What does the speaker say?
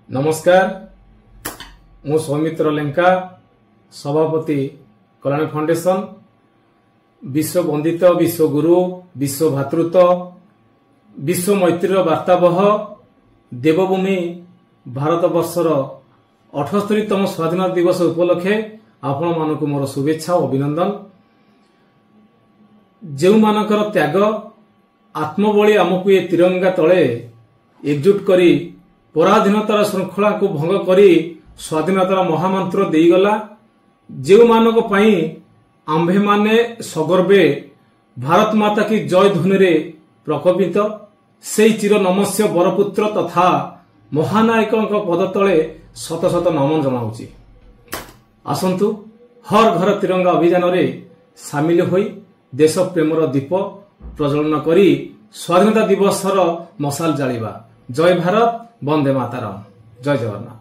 नमस्कार मु सौमित्र लेंका सभापति कल्याण फाउंडेशन विश्व वंदित विश्व गुरु विश्व भातृत्व विश्व मैत्रीर वार्तावह देवभूमि भारत वर्षर 78तम स्वाधीनता दिवस उपलक्षे आपण मानक मोर शुभेच्छा और अभिनंदन। जो मानकर त्याग आत्मबली आमको ये तिरंगा तले एकजुट करी पराधीनतार श्रृंखला को भंग करी स्वाधीनतार महामंत्र देगला जो मानक पई आंभे माने सगर्वे भारत माता की जय ध्वनि रे प्रकपित से चिर नमस्य बरपुत्र तथा महानायकों पद तले शत शत नमन जनाऊँगी। आसंतु हर घर तिरंगा अभियान रे सामिल होई देश प्रेमर दीप प्रज्वलन करी स्वाधीनता दिवसर मशाल जालिबा। जय भारत, वंदे मातरम, जय जगन्नाथ।